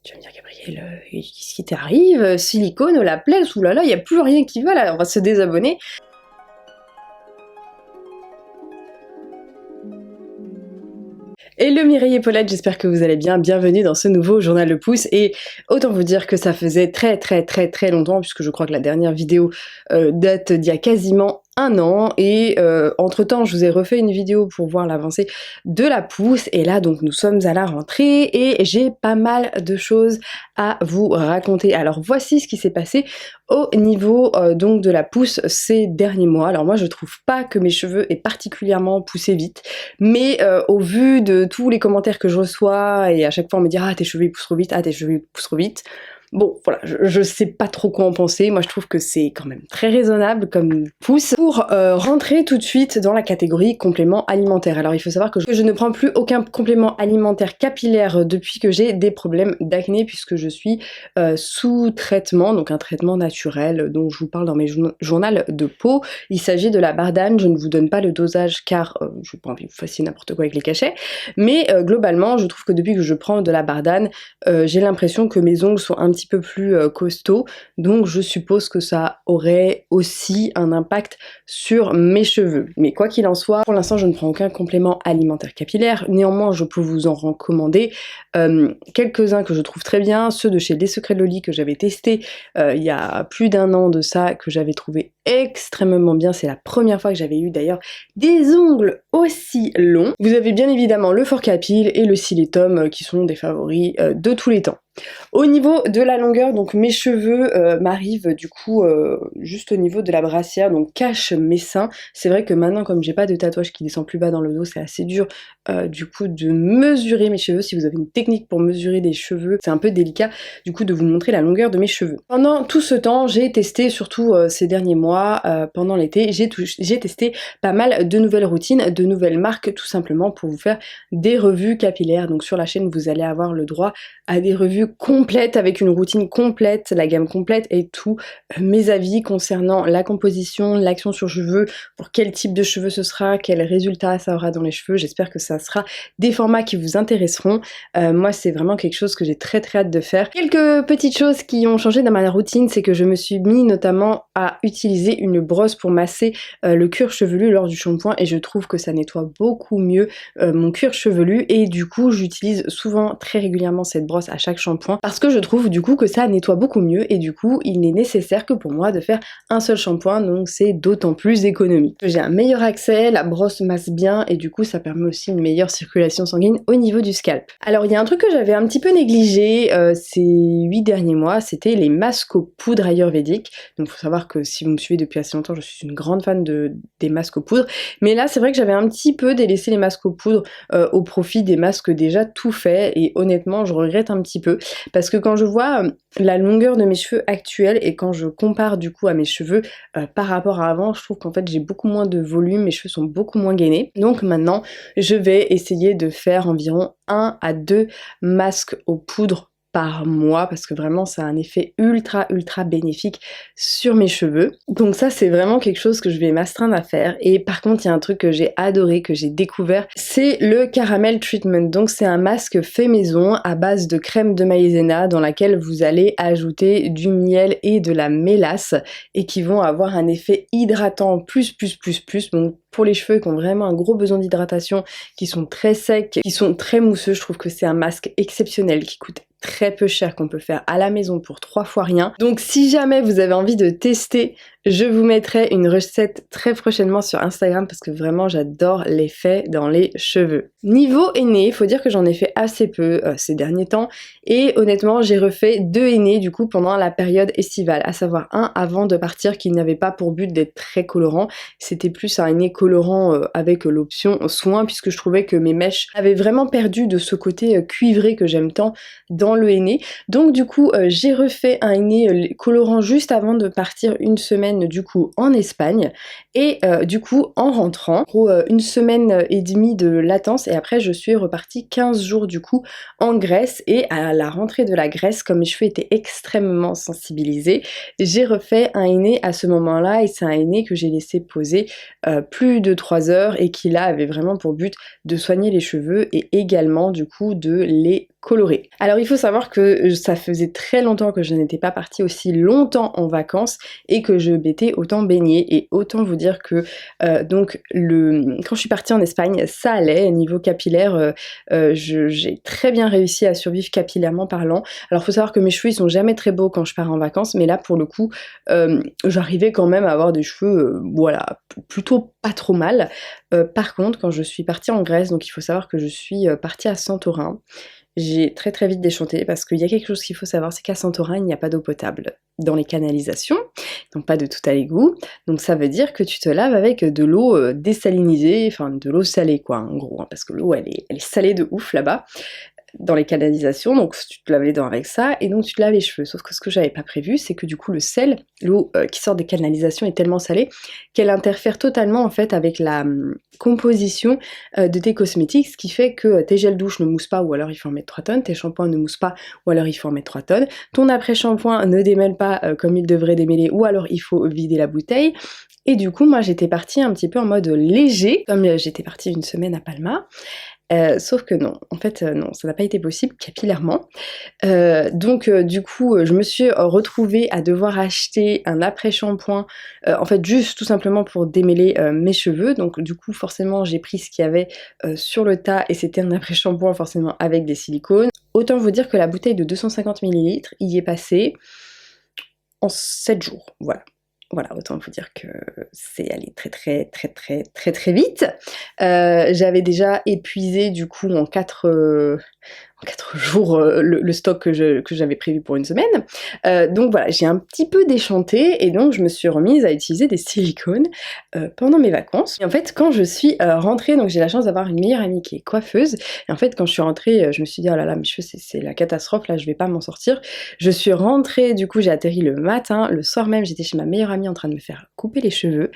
Tu vas me dire, Gabrielle, qu'est-ce qui t'arrive? Silicone, la Plex, oulala, il n'y a plus rien qui va là, on va se désabonner. Hello Mireille et Paulette, j'espère que vous allez bien, bienvenue dans ce nouveau journal Le Pouce, et autant vous dire que ça faisait très longtemps, puisque je crois que la dernière vidéo date d'il y a quasiment un an, et entre temps je vous ai refait une vidéo pour voir l'avancée de la pousse, et là donc nous sommes à la rentrée et j'ai pas mal de choses à vous raconter. Alors voici ce qui s'est passé au niveau donc de la pousse ces derniers mois. Alors moi je trouve pas que mes cheveux aient particulièrement poussé vite, mais au vu de tous les commentaires que je reçois, et à chaque fois on me dit ah tes cheveux ils poussent trop vite, ah tes cheveux ils poussent trop vite. Bon, voilà, je sais pas trop quoi en penser. Moi, je trouve que c'est quand même très raisonnable comme pouce. Pour rentrer tout de suite dans la catégorie complément alimentaire. Alors, il faut savoir que je ne prends plus aucun complément alimentaire capillaire depuis que j'ai des problèmes d'acné, puisque je suis sous traitement, donc un traitement naturel dont je vous parle dans mes journaux de peau. Il s'agit de la Bardane. Je ne vous donne pas le dosage car je n'ai pas envie que vous fassiez n'importe quoi avec les cachets. Mais globalement, je trouve que depuis que je prends de la Bardane, j'ai l'impression que mes ongles sont un petit peu plus costaud, donc je suppose que ça aurait aussi un impact sur mes cheveux. Mais quoi qu'il en soit, pour l'instant je ne prends aucun complément alimentaire capillaire, néanmoins je peux vous en recommander quelques-uns que je trouve très bien, ceux de chez Les Secrets de Loli que j'avais testé il y a plus d'un an de ça, que j'avais trouvé extrêmement bien. C'est la première fois que j'avais eu d'ailleurs des ongles aussi longs. Vous avez bien évidemment le Fort Capil et le Siletum qui sont des favoris de tous les temps. Au niveau de la longueur, donc mes cheveux m'arrivent du coup juste au niveau de la brassière, donc cache mes seins. C'est vrai que maintenant, comme j'ai pas de tatouage qui descend plus bas dans le dos, c'est assez dur du coup de mesurer mes cheveux. Si vous avez une technique pour mesurer les cheveux, c'est un peu délicat du coup de vous montrer la longueur de mes cheveux. Pendant tout ce temps, j'ai testé, surtout ces derniers mois, pendant l'été, j'ai testé pas mal de nouvelles routines, de nouvelles marques, tout simplement pour vous faire des revues capillaires. Donc sur la chaîne, vous allez avoir le droit à des revues complètes avec une routine complète, la gamme complète et tout, mes avis concernant la composition, l'action sur cheveux, pour quel type de cheveux ce sera, quel résultat ça aura dans les cheveux. J'espère que ça sera des formats qui vous intéresseront. Moi c'est vraiment quelque chose que j'ai très hâte de faire. Quelques petites choses qui ont changé dans ma routine, c'est que je me suis mis notamment à utiliser une brosse pour masser le cuir chevelu lors du shampoing, et je trouve que ça nettoie beaucoup mieux mon cuir chevelu, et du coup j'utilise souvent très régulièrement cette brosse à chaque shampoing parce que je trouve du coup que ça nettoie beaucoup mieux, et du coup il n'est nécessaire que pour moi de faire un seul shampoing, donc c'est d'autant plus économique. J'ai un meilleur accès, la brosse masse bien, et du coup ça permet aussi une meilleure circulation sanguine au niveau du scalp. Alors il y a un truc que j'avais un petit peu négligé ces 8 derniers mois, c'était les masques aux poudres ayurvédiques. Donc il faut savoir que si vous me suivez depuis assez longtemps, je suis une grande fan des masques aux poudres, mais là c'est vrai que j'avais un petit peu délaissé les masques aux poudres au profit des masques déjà tout faits, et honnêtement je regrette un petit peu, parce que quand je vois la longueur de mes cheveux actuels et quand je compare du coup à mes cheveux par rapport à avant, je trouve qu'en fait j'ai beaucoup moins de volume, mes cheveux sont beaucoup moins gainés. Donc maintenant je vais essayer de faire environ 1 à 2 masques aux poudres par mois, parce que vraiment ça a un effet ultra bénéfique sur mes cheveux. Donc ça c'est vraiment quelque chose que je vais m'astreindre à faire. Et par contre il y a un truc que j'ai adoré, que j'ai découvert, c'est le Caramel Treatment. Donc c'est un masque fait maison à base de crème de maïzena dans laquelle vous allez ajouter du miel et de la mélasse, et qui vont avoir un effet hydratant plus. Donc pour les cheveux qui ont vraiment un gros besoin d'hydratation, qui sont très secs, qui sont très mousseux, je trouve que c'est un masque exceptionnel qui coûte très peu cher, qu'on peut faire à la maison pour 3 fois rien. Donc si jamais vous avez envie de tester, je vous mettrai une recette très prochainement sur Instagram, parce que vraiment j'adore l'effet dans les cheveux. Niveau henné, il faut dire que j'en ai fait assez peu ces derniers temps, et honnêtement j'ai refait 2 henné du coup pendant la période estivale, à savoir un avant de partir qui n'avait pas pour but d'être très colorant, c'était plus un henné colorant avec l'option soin, puisque je trouvais que mes mèches avaient vraiment perdu de ce côté cuivré que j'aime tant dans le henné. Donc du coup j'ai refait un henné colorant juste avant de partir une semaine du coup en Espagne, et du coup en rentrant, une semaine et demie de latence, et après je suis repartie 15 jours du coup en Grèce, et à la rentrée de la Grèce, comme mes cheveux étaient extrêmement sensibilisés, j'ai refait un henné à ce moment là, et c'est un henné que j'ai laissé poser plus de 3 heures, et qui là avait vraiment pour but de soigner les cheveux et également du coup de les coloré. Alors il faut savoir que ça faisait très longtemps que je n'étais pas partie aussi longtemps en vacances et que je m'étais autant baignée, et autant vous dire que donc quand je suis partie en Espagne, ça allait niveau capillaire, j'ai très bien réussi à survivre capillairement parlant. Alors faut savoir que mes cheveux ils sont jamais très beaux quand je pars en vacances, mais là pour le coup j'arrivais quand même à avoir des cheveux voilà, plutôt pas trop mal. Par contre quand je suis partie en Grèce, donc il faut savoir que je suis partie à Santorin, j'ai très très vite déchanté parce qu'il y a quelque chose qu'il faut savoir, c'est qu'à Santorin il n'y a pas d'eau potable dans les canalisations, donc pas de tout à l'égout, donc ça veut dire que tu te laves avec de l'eau désalinisée, enfin de l'eau salée quoi en gros, hein, parce que l'eau elle est salée de ouf là-bas, dans les canalisations, donc tu te laves les dents avec ça, et donc tu te laves les cheveux. Sauf que ce que j'avais pas prévu, c'est que du coup le sel, l'eau qui sort des canalisations est tellement salée qu'elle interfère totalement en fait avec la composition de tes cosmétiques, ce qui fait que tes gels douche ne moussent pas, ou alors il faut en mettre 3 tonnes, tes shampoings ne moussent pas, ou alors il faut en mettre 3 tonnes, ton après-shampoing ne démêle pas comme il devrait démêler, ou alors il faut vider la bouteille. Et du coup moi j'étais partie un petit peu en mode léger, comme j'étais partie une semaine à Palma. Sauf que non, en fait non, ça n'a pas été possible capillairement. Donc du coup je me suis retrouvée à devoir acheter un après-shampoing, en fait juste tout simplement pour démêler mes cheveux. Donc du coup forcément j'ai pris ce qu'il y avait sur le tas, et c'était un après-shampoing forcément avec des silicones. Autant vous dire que la bouteille de 250 ml y est passée en 7 jours, voilà. Voilà, autant vous dire que c'est allé très vite. J'avais déjà épuisé du coup en 4 jours le stock que j'avais prévu pour une semaine. Donc voilà, j'ai un petit peu déchanté, et donc je me suis remise à utiliser des silicones pendant mes vacances. Et en fait, quand je suis rentrée, donc j'ai la chance d'avoir une meilleure amie qui est coiffeuse, et en fait quand je suis rentrée, je me suis dit oh là là, mes cheveux c'est la catastrophe, là je vais pas m'en sortir. Je suis rentrée, du coup j'ai atterri le matin, le soir même j'étais chez ma meilleure amie en train de me faire couper les cheveux,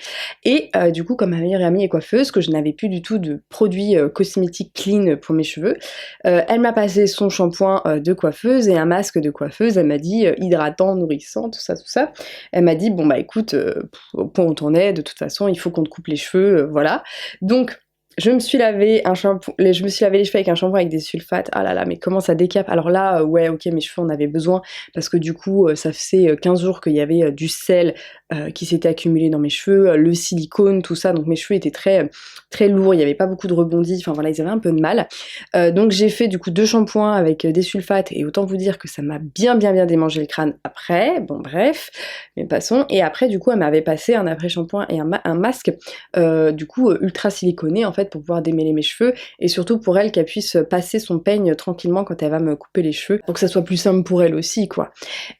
et du coup comme ma meilleure amie est coiffeuse, que je n'avais plus du tout de produits cosmétiques clean pour mes cheveux, elle m'a passé son shampoing de coiffeuse et un masque de coiffeuse. Elle m'a dit hydratant, nourrissant, tout ça. Elle m'a dit bon bah écoute, au point où t'en es, de toute façon il faut qu'on te coupe les cheveux, voilà. Donc je me suis lavé les cheveux avec un shampoing avec des sulfates. Ah là là, mais comment ça décape. Alors là, ouais, ok, mes cheveux en avaient besoin, parce que du coup, ça faisait 15 jours qu'il y avait du sel qui s'était accumulé dans mes cheveux, le silicone, tout ça, donc mes cheveux étaient très lourds, il n'y avait pas beaucoup de rebondis, enfin voilà, ils avaient un peu de mal. Donc j'ai fait du coup 2 shampoings avec des sulfates, et autant vous dire que ça m'a bien démangé le crâne après, bon bref, mais passons. Et après du coup elle m'avait passé un après-shampoing et un masque du coup ultra siliconé en fait, pour pouvoir démêler mes cheveux, et surtout pour elle qu'elle puisse passer son peigne tranquillement quand elle va me couper les cheveux, pour que ça soit plus simple pour elle aussi quoi.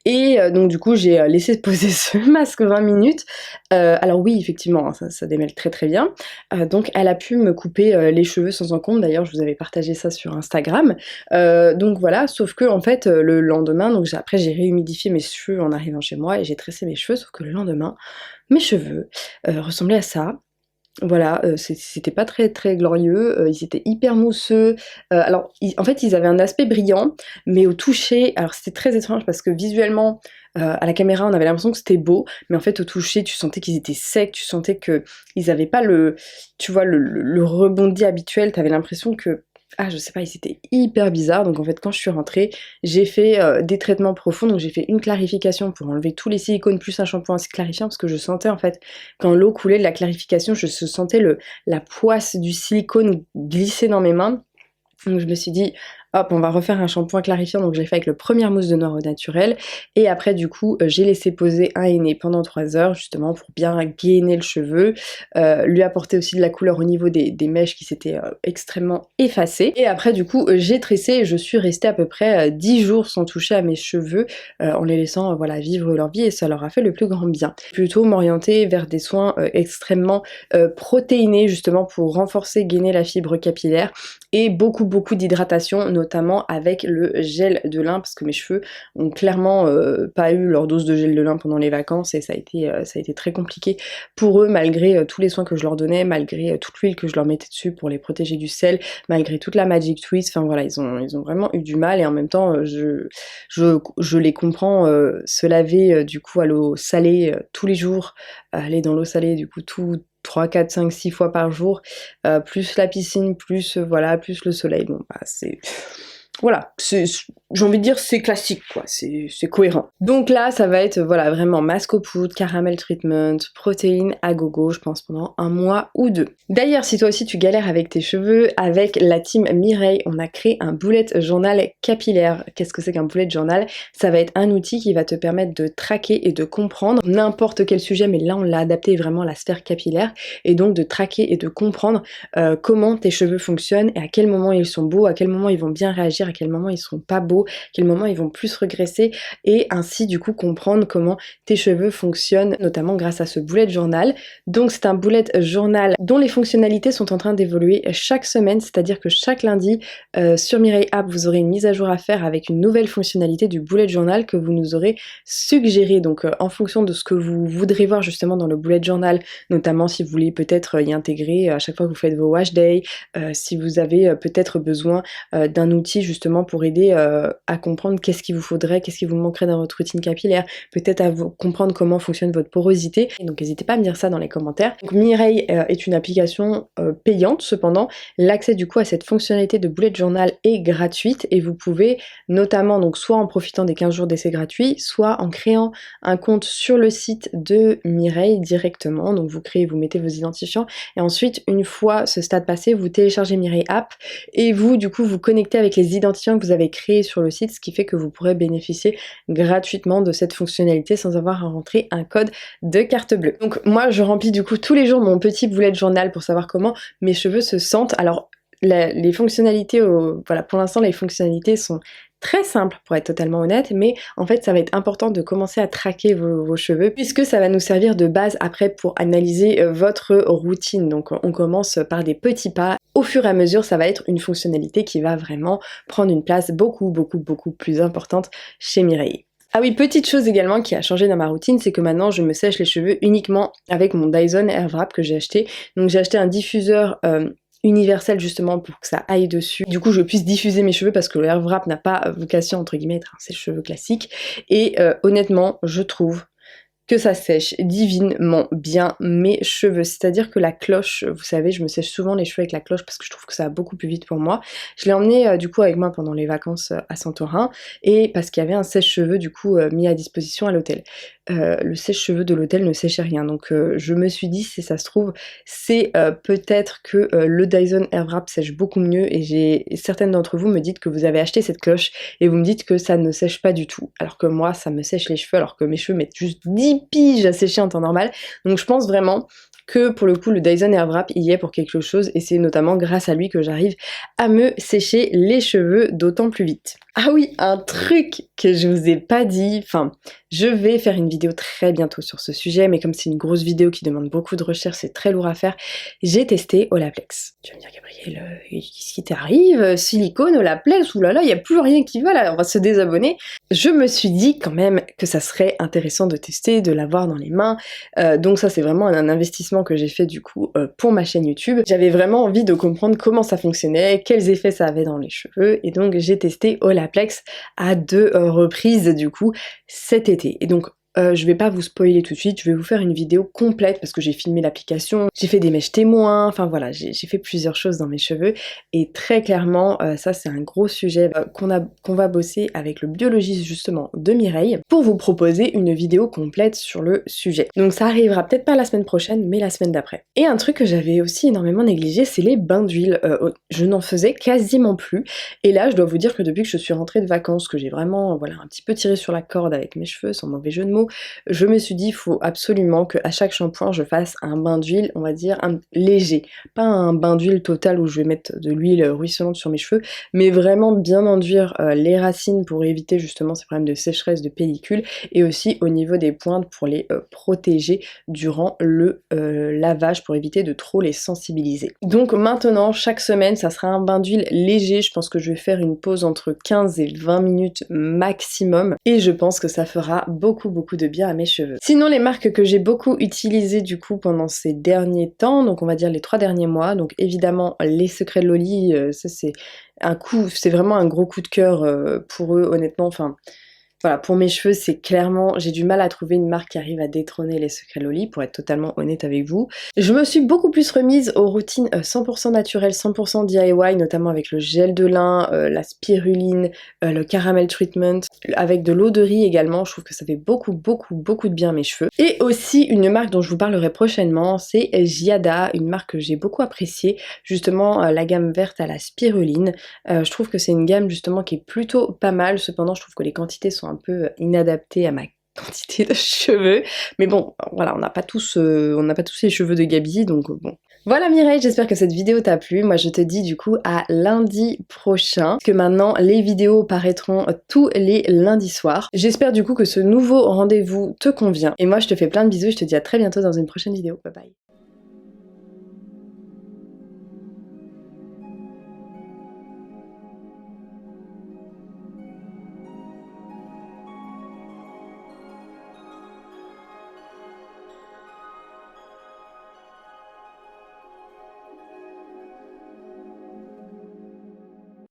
Et donc du coup j'ai laissé poser ce masque 20 minutes. Alors oui effectivement hein, ça démêle très bien. Donc elle a pu me couper les cheveux sans encombre, d'ailleurs je vous avais partagé ça sur Instagram. Donc voilà, sauf que en fait le lendemain, donc après j'ai réhumidifié mes cheveux en arrivant chez moi et j'ai tressé mes cheveux, sauf que le lendemain mes cheveux ressemblaient à ça. Voilà, c'était pas très glorieux, ils étaient hyper mousseux, alors en fait ils avaient un aspect brillant, mais au toucher, alors c'était très étrange parce que visuellement, à la caméra on avait l'impression que c'était beau, mais en fait au toucher tu sentais qu'ils étaient secs, tu sentais qu'ils avaient pas tu vois le rebondi habituel, t'avais l'impression que je sais pas, ils étaient hyper bizarres. Donc en fait quand je suis rentrée, j'ai fait des traitements profonds, donc j'ai fait une clarification pour enlever tous les silicones plus un shampoing clarifiant, parce que je sentais en fait, quand l'eau coulait de la clarification, je sentais la poisse du silicone glisser dans mes mains. Donc je me suis dit, hop, on va refaire un shampoing clarifiant, donc je l'ai fait avec le premier mousse de noir au naturel, et après du coup j'ai laissé poser un henné pendant 3 heures, justement pour bien gainer le cheveu, lui apporter aussi de la couleur au niveau des mèches qui s'étaient extrêmement effacées, et après du coup j'ai tressé, et je suis restée à peu près 10 jours sans toucher à mes cheveux, en les laissant voilà, vivre leur vie, et ça leur a fait le plus grand bien. Plutôt m'orienter vers des soins extrêmement protéinés, justement pour renforcer, gainer la fibre capillaire, et beaucoup d'hydratation, notamment avec le gel de lin, parce que mes cheveux ont clairement pas eu leur dose de gel de lin pendant les vacances, et ça a été très compliqué pour eux, malgré tous les soins que je leur donnais, malgré toute l'huile que je leur mettais dessus pour les protéger du sel, malgré toute la Magic Twist, enfin voilà, ils ont vraiment eu du mal, et en même temps je les comprends, se laver du coup à l'eau salée tous les jours, aller dans l'eau salée du coup 3, 4, 5, 6 fois par jour, plus la piscine, plus voilà, plus le soleil, bon bah c'est... voilà, j'ai envie de dire c'est classique quoi, c'est cohérent. Donc là ça va être voilà vraiment masque au poudre, caramel treatment, protéines à gogo je pense pendant un mois ou deux. D'ailleurs si toi aussi tu galères avec tes cheveux, avec la team Mireille on a créé un bullet journal capillaire. Qu'est-ce que c'est qu'un bullet journal? Ça va être un outil qui va te permettre de traquer et de comprendre n'importe quel sujet, mais là on l'a adapté vraiment à la sphère capillaire, et donc de traquer et de comprendre comment tes cheveux fonctionnent et à quel moment ils sont beaux, à quel moment ils vont bien réagir, à quel moment ils sont pas beaux, à quel moment ils vont plus regresser, et ainsi du coup comprendre comment tes cheveux fonctionnent, notamment grâce à ce bullet journal. Donc c'est un bullet journal dont les fonctionnalités sont en train d'évoluer chaque semaine, c'est-à-dire que chaque lundi sur Mireille App vous aurez une mise à jour à faire avec une nouvelle fonctionnalité du bullet journal que vous nous aurez suggéré. Donc en fonction de ce que vous voudrez voir justement dans le bullet journal, notamment si vous voulez peut-être y intégrer à chaque fois que vous faites vos wash day, si vous avez peut-être besoin d'un outil justement pour aider à comprendre qu'est-ce qu'il vous faudrait, qu'est-ce qui vous manquerait dans votre routine capillaire, peut-être à vous comprendre comment fonctionne votre porosité. Et donc n'hésitez pas à me dire ça dans les commentaires. Donc Mireille est une application payante, cependant l'accès du coup à cette fonctionnalité de bullet journal est gratuite, et vous pouvez notamment donc soit en profitant des 15 jours d'essai gratuit, soit en créant un compte sur le site de Mireille directement. Donc vous créez, vous mettez vos identifiants, et ensuite une fois ce stade passé, vous téléchargez Mireille App et vous du coup vous connectez avec les identifiants que vous avez créés sur le site, ce qui fait que vous pourrez bénéficier gratuitement de cette fonctionnalité sans avoir à rentrer un code de carte bleue. Donc moi je remplis du coup tous les jours mon petit bullet journal pour savoir comment mes cheveux se sentent. Alors les fonctionnalités, voilà, pour l'instant les fonctionnalités sont très simples pour être totalement honnête, mais en fait ça va être important de commencer à traquer vos cheveux, puisque ça va nous servir de base après pour analyser votre routine. Donc on commence par des petits pas, au fur et à mesure ça va être une fonctionnalité qui va vraiment prendre une place beaucoup plus importante chez Mireille. Ah oui, petite chose également qui a changé dans ma routine, c'est que maintenant je me sèche les cheveux uniquement avec mon Dyson Airwrap que j'ai acheté. Donc j'ai acheté un diffuseur universel justement pour que ça aille dessus. Du coup je puisse diffuser mes cheveux parce que le Airwrap n'a pas vocation entre guillemets à être un sèche-cheveux classique. Et honnêtement je trouve que ça sèche divinement bien mes cheveux. C'est-à-dire que la cloche, vous savez, je me sèche souvent les cheveux avec la cloche parce que je trouve que ça va beaucoup plus vite pour moi. Je l'ai emmené du coup avec moi pendant les vacances à Santorin, et parce qu'il y avait un sèche-cheveux du coup mis à disposition à l'hôtel. Le sèche-cheveux de l'hôtel ne séchait rien, donc je me suis dit si ça se trouve c'est peut-être que le Dyson Airwrap sèche beaucoup mieux, et certaines d'entre vous me dites que vous avez acheté cette cloche et vous me dites que ça ne sèche pas du tout, alors que moi ça me sèche les cheveux, alors que mes cheveux mettent juste 10 piges à sécher en temps normal. Donc je pense vraiment que pour le coup le Dyson Airwrap y est pour quelque chose, et c'est notamment grâce à lui que j'arrive à me sécher les cheveux d'autant plus vite. Ah oui, un truc que je vous ai pas dit, enfin je vais faire une vidéo très bientôt sur ce sujet, mais comme c'est une grosse vidéo qui demande beaucoup de recherche, c'est très lourd à faire, j'ai testé Olaplex. Tu vas me dire Gabrielle, qu'est-ce qui t'arrive? Silicone, Olaplex, oulala, il n'y a plus rien qui va là, on va se désabonner. Je me suis dit quand même que ça serait intéressant de tester, de l'avoir dans les mains, donc ça c'est vraiment un investissement que j'ai fait du coup pour ma chaîne YouTube. J'avais vraiment envie de comprendre comment ça fonctionnait, quels effets ça avait dans les cheveux, et donc j'ai testé Olaplex à 2 reprises du coup cet été. Et donc je vais pas vous spoiler tout de suite, je vais vous faire une vidéo complète parce que j'ai filmé l'application, j'ai fait des mèches témoins, enfin voilà, j'ai fait plusieurs choses dans mes cheveux, et très clairement ça c'est un gros sujet qu'on va bosser avec le biologiste justement de Mireille pour vous proposer une vidéo complète sur le sujet. Donc ça arrivera peut-être pas la semaine prochaine, mais la semaine d'après. Et un truc que j'avais aussi énormément négligé, c'est les bains d'huile. Je n'en faisais quasiment plus, et là je dois vous dire que depuis que je suis rentrée de vacances, que j'ai vraiment voilà un petit peu tiré sur la corde avec mes cheveux, sans mauvais jeu de mots, je me suis dit il faut absolument qu'à chaque shampoing je fasse un bain d'huile, on va dire léger, pas un bain d'huile total où je vais mettre de l'huile ruisselante sur mes cheveux, mais vraiment bien enduire les racines pour éviter justement ces problèmes de sécheresse de pellicule, et aussi au niveau des pointes pour les protéger durant le lavage, pour éviter de trop les sensibiliser. Donc maintenant chaque semaine ça sera un bain d'huile léger, je pense que je vais faire une pause entre 15 et 20 minutes maximum, et je pense que ça fera beaucoup de bien à mes cheveux. Sinon les marques que j'ai beaucoup utilisées du coup pendant ces derniers temps, donc on va dire les 3 derniers mois, donc évidemment les Secrets de Loli, ça c'est vraiment un gros coup de cœur pour eux honnêtement, enfin Voilà, pour mes cheveux, c'est clairement, j'ai du mal à trouver une marque qui arrive à détrôner les Secrets Loli, pour être totalement honnête avec vous. Je me suis beaucoup plus remise aux routines 100% naturelles, 100% DIY, notamment avec le gel de lin, la spiruline, le caramel treatment, avec de l'eau de riz également. Je trouve que ça fait beaucoup de bien à mes cheveux. Et aussi une marque dont je vous parlerai prochainement, c'est Giada, une marque que j'ai beaucoup appréciée, justement la gamme verte à la spiruline. Je trouve que c'est une gamme justement qui est plutôt pas mal, cependant je trouve que les quantités sont un peu inadaptées à ma quantité de cheveux, mais bon, voilà, on n'a pas tous les cheveux de Gabi, donc bon. Voilà Mireille, j'espère que cette vidéo t'a plu. Moi je te dis du coup à lundi prochain, parce que maintenant les vidéos paraîtront tous les lundis soirs. J'espère du coup que ce nouveau rendez-vous te convient. Et moi je te fais plein de bisous et je te dis à très bientôt dans une prochaine vidéo. Bye bye.